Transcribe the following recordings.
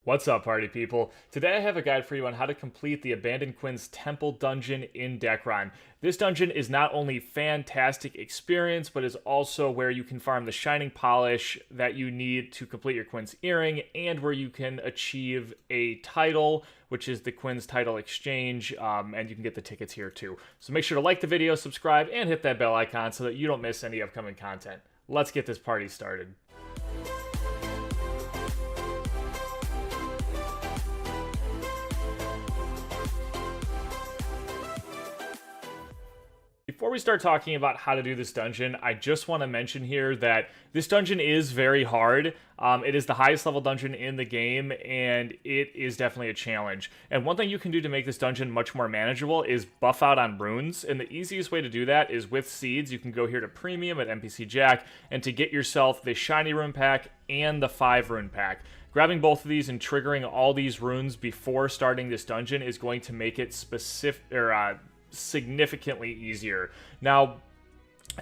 What's up, party people? Today I have a guide for you on how to complete the Abandoned Quin's Temple Dungeon in Dekaron. This dungeon is not only fantastic experience, but is also where you can farm the Shining Polish that you need to complete your Quin's Earring, and where you can achieve a title, which is the Quin's Title Exchange, and you can get the tickets here too. So make sure to like the video, subscribe, and hit that bell icon so that you don't miss any upcoming content. Let's get this party started. Before we start talking about how to do this dungeon, I just want to mention here that this dungeon is very hard. It is the highest level dungeon in the game, and it is definitely a challenge. And one thing you can do to make this dungeon much more manageable is buff out on runes, and the easiest way to do that is with seeds. You can go here to Premium at NPC Jack, and to get yourself the Shiny Rune Pack and the 5 Rune Pack. Grabbing both of these and triggering all these runes before starting this dungeon is going to make it significantly easier. Now,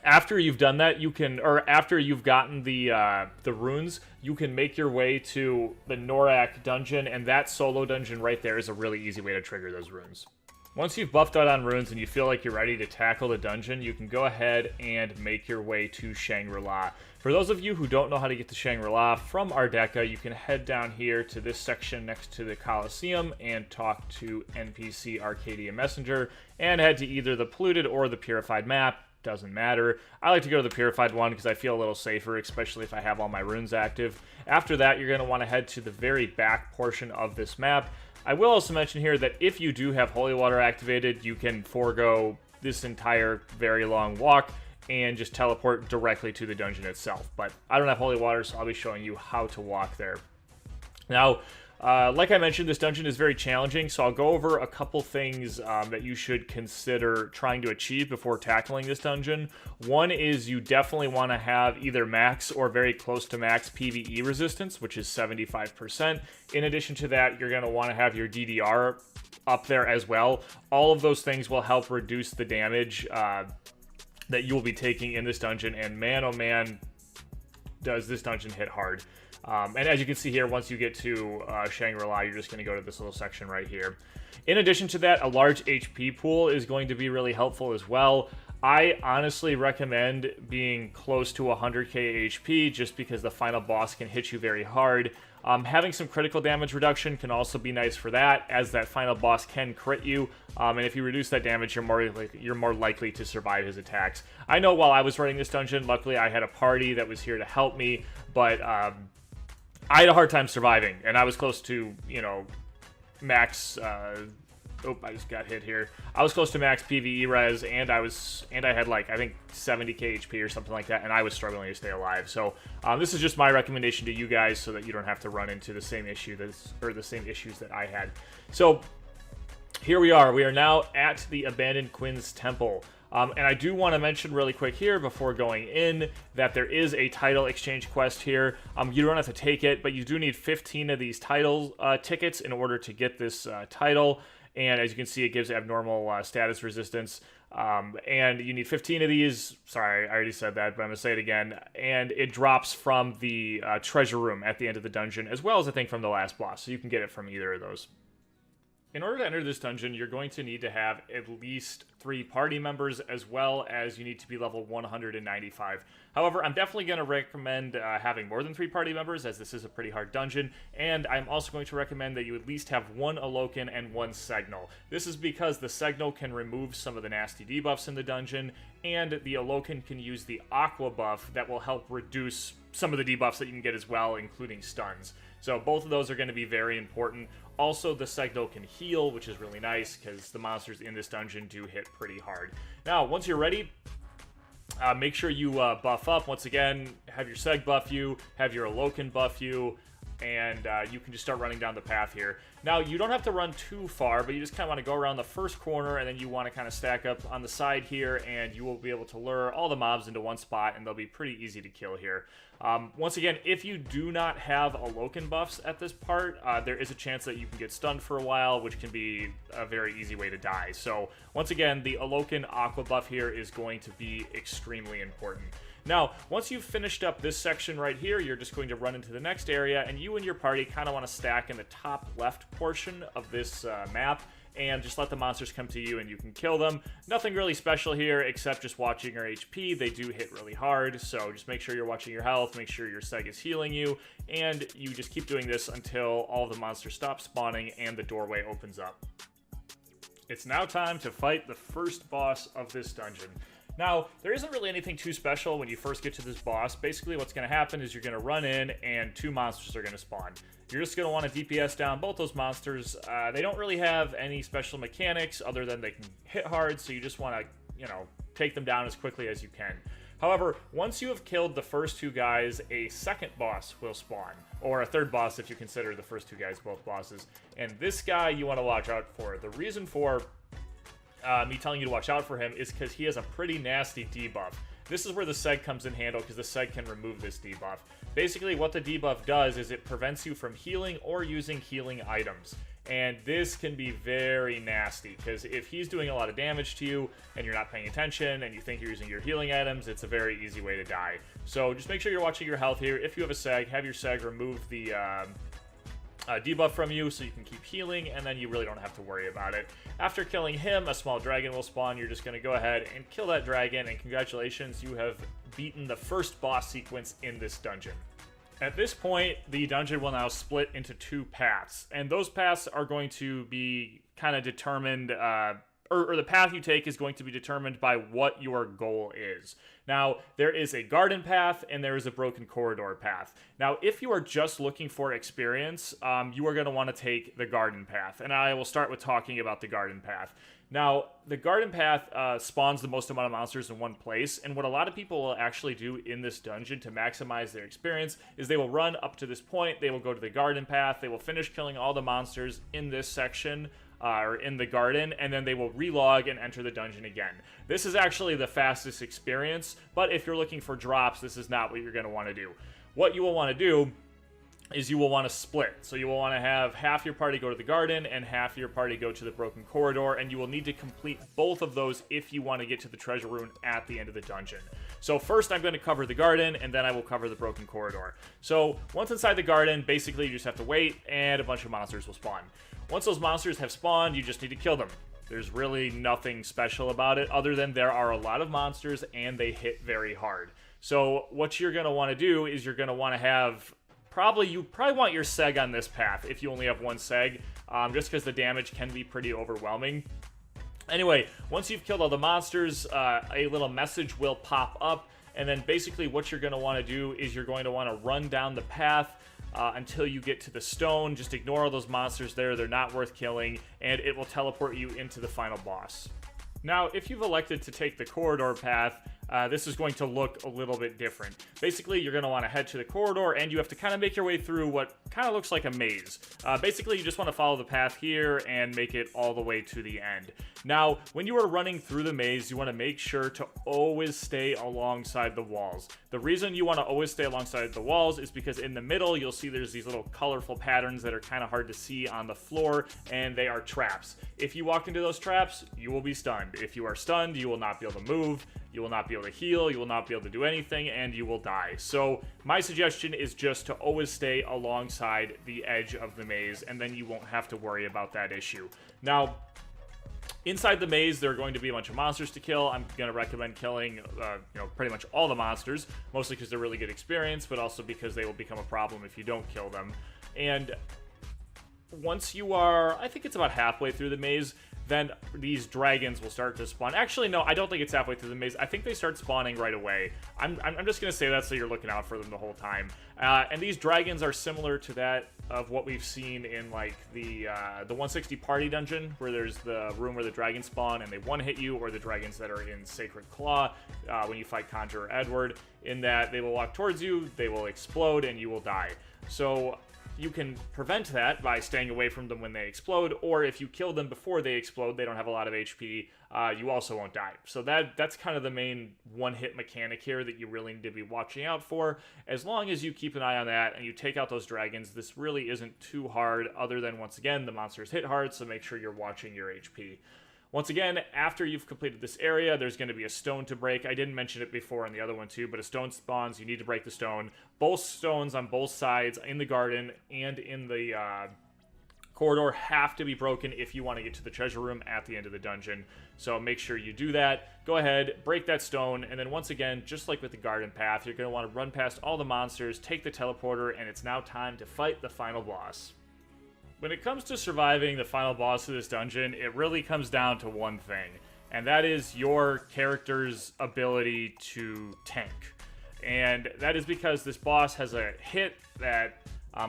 after you've done that, you can, or after you've gotten the runes, you can make your way to the Norak dungeon, and that solo dungeon right there is a really easy way to trigger those runes. Once you've buffed out on runes and you feel like you're ready to tackle the dungeon, you can go ahead and make your way to Shangri-La. For those of you who don't know how to get to Shangri-La from Ardeka, you can head down here to this section next to the Coliseum and talk to NPC Arcadia Messenger, and head to either the polluted or the purified map. Doesn't matter. I like to go to the purified one because I feel a little safer, especially if I have all my runes active. After that, you're going to want to head to the very back portion of this map. I will also mention here that if you do have Holy Water activated, you can forego this entire very long walk and just teleport directly to the dungeon itself. But I don't have Holy Water, so I'll be showing you how to walk there. Now, like I mentioned, this dungeon is very challenging, so I'll go over a couple things that you should consider trying to achieve before tackling this dungeon. One is you definitely want to have either max or very close to max PvE resistance, which is 75%. In addition to that, you're going to want to have your DDR up there as well. All of those things will help reduce the damage that you will be taking in this dungeon, and man, oh man, does this dungeon hit hard. And as you can see here, once you get to Shangri-La, you're just going to go to this little section right here. In addition to that, a large HP pool is going to be really helpful as well. I honestly recommend being close to 100k HP just because the final boss can hit you very hard. Having some critical damage reduction can also be nice for that, as that final boss can crit you, and if you reduce that damage, you're more likely to survive his attacks. I know while I was running this dungeon, luckily I had a party that was here to help me, but I had a hard time surviving, and I was close to, you know, max, oh, I just got hit here. I was close to max PvE res, and I had like, I think 70k HP or something like that, and I was struggling to stay alive. So this is just my recommendation to you guys so that you don't have to run into the same issue the same issues that I had. So here we are. We are now at the Abandoned Quin's Temple. And I do want to mention really quick here before going in that there is a title exchange quest here. You don't have to take it, but you do need 15 of these title tickets in order to get this title. And as you can see, it gives abnormal status resistance. And you need 15 of these. Sorry, I already said that, but I'm going to say it again. And it drops from the treasure room at the end of the dungeon, as well as I think from the last boss. So you can get it from either of those. In order to enter this dungeon, you're going to need to have at least 3 party members, as well as you need to be level 195. However, I'm definitely going to recommend having more than 3 party members, as this is a pretty hard dungeon, and I'm also going to recommend that you at least have 1 Alokan and 1 Segnal. This is because the Segnal can remove some of the nasty debuffs in the dungeon, and the Alokan can use the Aqua buff that will help reduce some of the debuffs that you can get as well, including stuns. So both of those are going to be very important. Also, the Segnal can heal, which is really nice because the monsters in this dungeon do hit pretty hard. Now, once you're ready, make sure you buff up. Once again, have your Seg buff you, have your Alokan buff you, and you can just start running down the path here. Now, you don't have to run too far, but you just kind of want to go around the first corner, and then you want to kind of stack up on the side here, and you will be able to lure all the mobs into one spot, and they'll be pretty easy to kill here. Once again, if you do not have Alokan buffs at this part, there is a chance that you can get stunned for a while, which can be a very easy way to die. So, once again, the Alokan Aqua buff here is going to be extremely important. Now, once you've finished up this section right here, you're just going to run into the next area, and you and your party kind of want to stack in the top left portion of this map, and just let the monsters come to you and you can kill them. Nothing really special here except just watching your HP. They do hit really hard, so just make sure you're watching your health, make sure your seg is healing you, and you just keep doing this until all of the monsters stop spawning and the doorway opens up. It's now time to fight the first boss of this dungeon. Now, there isn't really anything too special when you first get to this boss. Basically, what's going to happen is you're going to run in, and 2 monsters are going to spawn. You're just going to want to DPS down both those monsters. They don't really have any special mechanics other than they can hit hard, so you just want to, take them down as quickly as you can. However, once you have killed the first 2 guys, a second boss will spawn. Or a third boss if you consider the first 2 guys both bosses. And this guy you want to watch out for. The reason for me telling you to watch out for him is because he has a pretty nasty debuff. This is where the seg comes in handy, because the seg can remove this debuff. Basically, what the debuff does is it prevents you from healing or using healing items. And this can be very nasty, because if he's doing a lot of damage to you, and you're not paying attention, and you think you're using your healing items, it's a very easy way to die. So just make sure you're watching your health here. If you have a seg, have your seg remove the debuff from you so you can keep healing, and then you really don't have to worry about it. After killing him, a small dragon will spawn. You're just going to go ahead and kill that dragon, and congratulations, you have beaten the first boss sequence in this dungeon. At this point, the dungeon will now split into 2 paths, and those paths are going to be kind of determined, or the path you take is going to be determined by what your goal is. Now, there is a garden path, and there is a broken corridor path. Now, if you are just looking for experience, you are going to want to take the garden path, and I will start with talking about the garden path. Now, the garden path spawns the most amount of monsters in one place, and what a lot of people will actually do in this dungeon to maximize their experience is they will run up to this point, they will go to the garden path, they will finish killing all the monsters in this section, or in the garden, and then they will relog and enter the dungeon again. This is actually the fastest experience, but if you're looking for drops, this is not what you're going to want to do. What you will want to do is you will want to split. So you will want to have half your party go to the garden and half your party go to the broken corridor, and you will need to complete both of those if you want to get to the treasure rune at the end of the dungeon. So first I'm going to cover the garden, and then I will cover the broken corridor. So once inside the garden, basically you just have to wait, and a bunch of monsters will spawn. Once those monsters have spawned, you just need to kill them. There's really nothing special about it other than there are a lot of monsters and they hit very hard. So what you're going to want to do is you're going to want to have you probably want your seg on this path if you only have 1 seg, just because the damage can be pretty overwhelming. Anyway, once you've killed all the monsters, a little message will pop up, and then basically what you're going to want to do is you're going to want to run down the path until you get to the stone. Just ignore all those monsters there, they're not worth killing, and it will teleport you into the final boss. Now, if you've elected to take the corridor path, this is going to look a little bit different. Basically, you're going to want to head to the corridor, and you have to kind of make your way through what kind of looks like a maze. Basically, you just want to follow the path here and make it all the way to the end. Now, when you are running through the maze, you want to make sure to always stay alongside the walls. The reason you want to always stay alongside the walls is because in the middle, you'll see there's these little colorful patterns that are kind of hard to see on the floor, and they are traps. If you walk into those traps, you will be stunned. If you are stunned, you will not be able to move, you will not be able to heal, you will not be able to do anything, and you will die. So my suggestion is just to always stay alongside the edge of the maze, and then you won't have to worry about that issue. Now, inside the maze, there are going to be a bunch of monsters to kill. I'm going to recommend killing, pretty much all the monsters, mostly because they're really good experience, but also because they will become a problem if you don't kill them. And once you are, I think it's about halfway through the maze, then these dragons will start to spawn. Actually, no, I don't think it's halfway through the maze. I think they start spawning right away. I'm just going to say that so you're looking out for them the whole time. And these dragons are similar to that of what we've seen in, like, the 160 party dungeon, where there's the room where the dragons spawn and they one-hit you, or the dragons that are in Sacred Claw when you fight Conjurer Edward, in that they will walk towards you, they will explode, and you will die. So you can prevent that by staying away from them when they explode, or if you kill them before they explode, they don't have a lot of HP, you also won't die. So that's kind of the main one-hit mechanic here that you really need to be watching out for. As long as you keep an eye on that and you take out those dragons, this really isn't too hard, other than, once again, the monsters hit hard, so make sure you're watching your HP. Once again, after you've completed this area, there's going to be a stone to break. I didn't mention it before in the other one too, but a stone spawns. You need to break the stone. Both stones on both sides in the garden and in the corridor have to be broken if you want to get to the treasure room at the end of the dungeon. So make sure you do that. Go ahead, break that stone, and then once again, just like with the garden path, you're going to want to run past all the monsters, take the teleporter, and it's now time to fight the final boss. When it comes to surviving the final boss of this dungeon, it really comes down to one thing, and that is your character's ability to tank. And that is because this boss has a hit that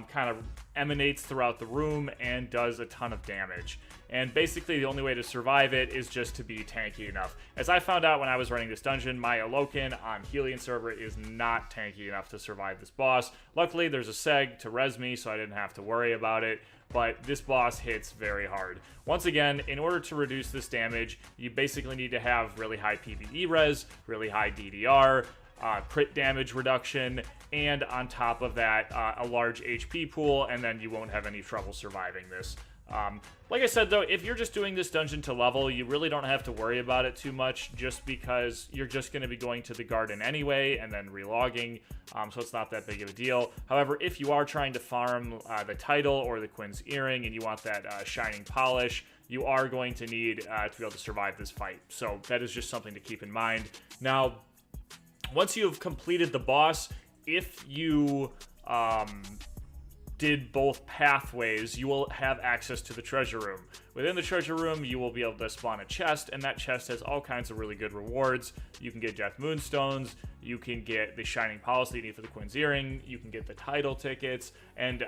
kind of emanates throughout the room and does a ton of damage. And basically the only way to survive it is just to be tanky enough. As I found out when I was running this dungeon, my Alokin on Helion server is not tanky enough to survive this boss. Luckily there's a seg to res me, so I didn't have to worry about it. But this boss hits very hard. Once again, in order to reduce this damage, you basically need to have really high PvE res, really high DDR, crit damage reduction, and on top of that, a large HP pool, and then you won't have any trouble surviving this. Like I said, though, if you're just doing this dungeon to level, you really don't have to worry about it too much, just because you're just going to be going to the garden anyway, and then relogging, so it's not that big of a deal. However, if you are trying to farm the title or the Quin's Earring, and you want that shining polish, you are going to need to be able to survive this fight. So that is just something to keep in mind. Now, once you've completed the boss, if you did both pathways, you will have access to the treasure room. Within the treasure room, you will be able to spawn a chest, and that chest has all kinds of really good rewards. You can get Death Moonstones, you can get the Shining Polish that you need for the Quin's Earring, you can get the title tickets, and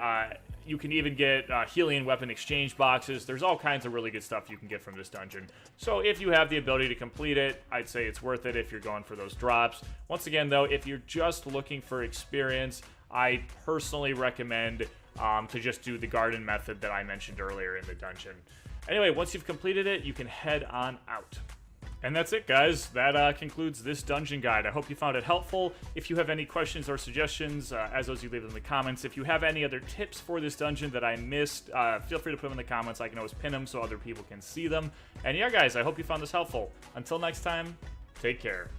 you can even get Helion weapon exchange boxes. There's all kinds of really good stuff you can get from this dungeon. So if you have the ability to complete it, I'd say it's worth it if you're going for those drops. Once again, though, if you're just looking for experience, I personally recommend to just do the garden method that I mentioned earlier in the dungeon. Anyway, once you've completed it, you can head on out. And that's it, guys. That concludes this dungeon guide. I hope you found it helpful. If you have any questions or suggestions, as always, you leave them in the comments. If you have any other tips for this dungeon that I missed, feel free to put them in the comments. I can always pin them so other people can see them. And yeah, guys, I hope you found this helpful. Until next time, take care.